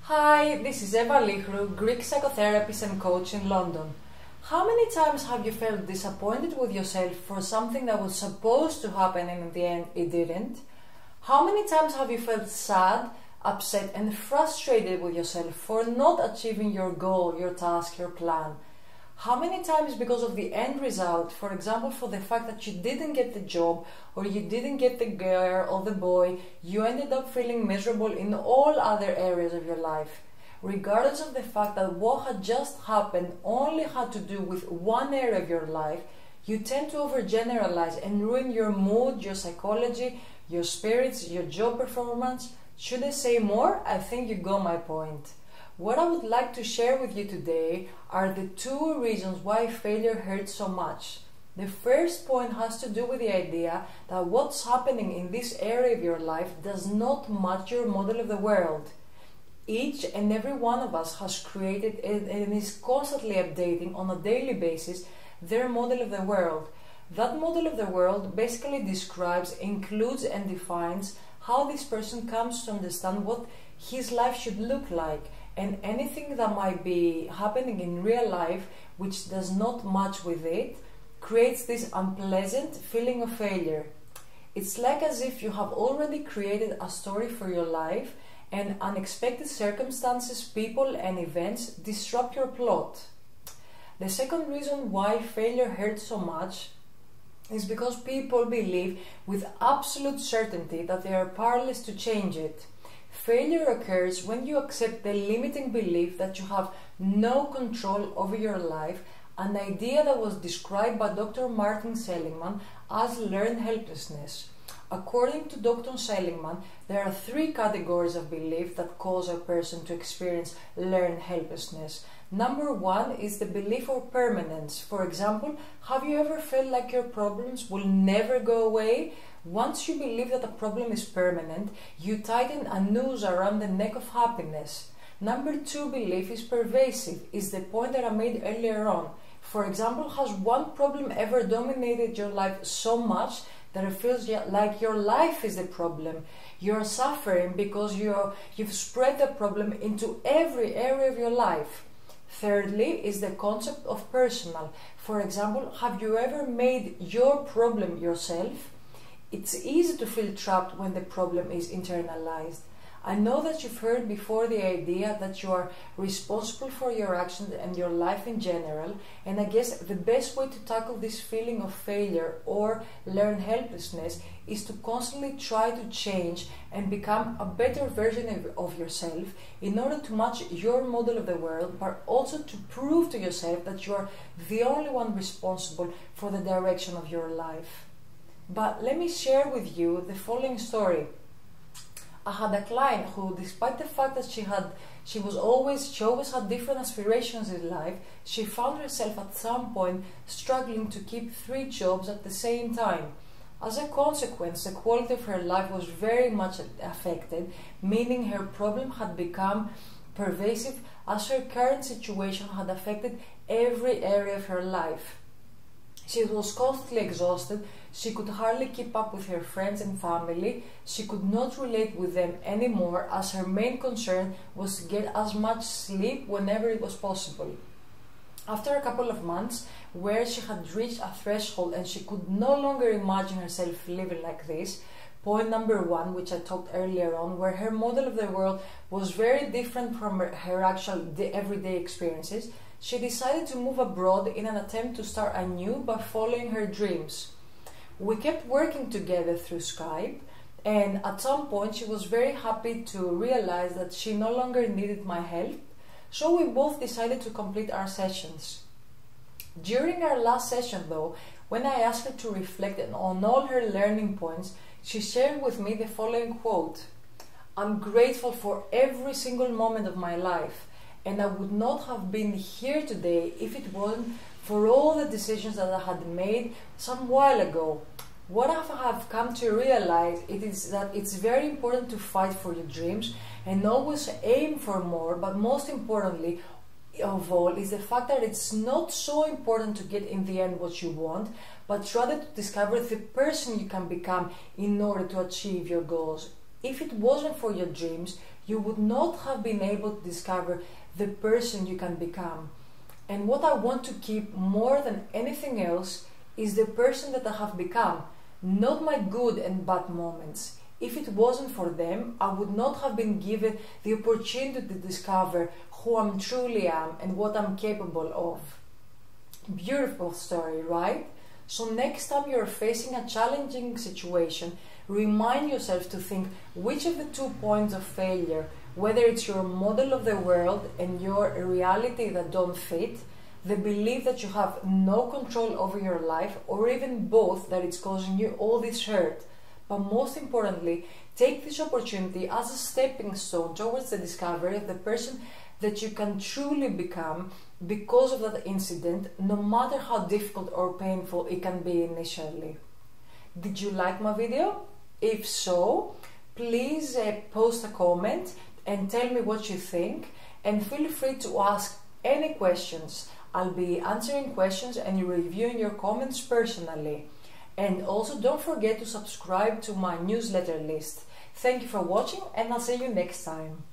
Hi, this is Eva Lichru, Greek psychotherapist and coach in London. How many times have you felt disappointed with yourself for something that was supposed to happen and in the end it didn't? How many times have you felt sad, upset and frustrated with yourself for not achieving your goal, your task, your plan? How many times because of the end result, for example for the fact that you didn't get the job or you didn't get the girl or the boy, you ended up feeling miserable in all other areas of your life? Regardless of the fact that what had just happened only had to do with one area of your life, you tend to overgeneralize and ruin your mood, your psychology, your spirits, your job performance. Should I say more? I think you got my point. What I would like to share with you today are the two reasons why failure hurts so much. The first point has to do with the idea that what's happening in this area of your life does not match your model of the world. Each and every one of us has created and is constantly updating on a daily basis their model of the world. That model of the world basically describes, includes and defines how this person comes to understand what his life should look like, and anything that might be happening in real life which does not match with it creates this unpleasant feeling of failure. It's like as if you have already created a story for your life and unexpected circumstances, people and events disrupt your plot. The second reason why failure hurts so much is because people believe with absolute certainty that they are powerless to change it. Failure occurs when you accept the limiting belief that you have no control over your life, an idea that was described by Dr. Martin Seligman as learned helplessness. According to Dr. Seligman, there are three categories of belief that cause a person to experience learned helplessness. Number one is the belief of permanence. For example, have you ever felt like your problems will never go away? Once you believe that a problem is permanent, you tighten a noose around the neck of happiness. Number two belief is pervasive, is the point that I made earlier on. For example, has one problem ever dominated your life so much that it feels like your life is the problem? You're suffering because you've spread the problem into every area of your life. Thirdly is the concept of personal. For example, have you ever made your problem yourself? It's easy to feel trapped when the problem is internalized. I know that you've heard before the idea that you are responsible for your actions and your life in general, and I guess the best way to tackle this feeling of failure or learned helplessness is to constantly try to change and become a better version of yourself in order to match your model of the world, but also to prove to yourself that you are the only one responsible for the direction of your life. But let me share with you the following story. I had a client who, despite the fact that she always had different aspirations in life, she found herself at some point struggling to keep 3 jobs at the same time. As a consequence, the quality of her life was very much affected, meaning her problem had become pervasive as her current situation had affected every area of her life. She was constantly exhausted, she could hardly keep up with her friends and family, she could not relate with them anymore as her main concern was to get as much sleep whenever it was possible. After a couple of months, where she had reached a threshold and she could no longer imagine herself living like this, point number one, which I talked earlier on, where her model of the world was very different from her actual everyday experiences, she decided to move abroad in an attempt to start anew by following her dreams. We kept working together through Skype, and at some point she was very happy to realize that she no longer needed my help, so we both decided to complete our sessions. During our last session though, when I asked her to reflect on all her learning points, she shared with me the following quote: "I'm grateful for every single moment of my life, and I would not have been here today if it wasn't for all the decisions that I had made some while ago. What I have come to realize is that it's very important to fight for your dreams and always aim for more, but most importantly of all is the fact that it's not so important to get in the end what you want, but rather to discover the person you can become in order to achieve your goals. If it wasn't for your dreams, you would not have been able to discover the person you can become. And what I want to keep more than anything else is the person that I have become, not my good and bad moments. If it wasn't for them, I would not have been given the opportunity to discover who I truly am and what I'm capable of. Beautiful story, right? So next time you're facing a challenging situation, remind yourself to think which of the 2 points of failure, whether it's your model of the world and your reality that don't fit, the belief that you have no control over your life, or even both, that it's causing you all this hurt. But most importantly, take this opportunity as a stepping stone towards the discovery of the person that you can truly become because of that incident, no matter how difficult or painful it can be initially. Did you like my video? If so, please post a comment and tell me what you think, and feel free to ask any questions. I'll be answering questions and reviewing your comments personally. And also don't forget to subscribe to my newsletter list. Thank you for watching, and I'll see you next time.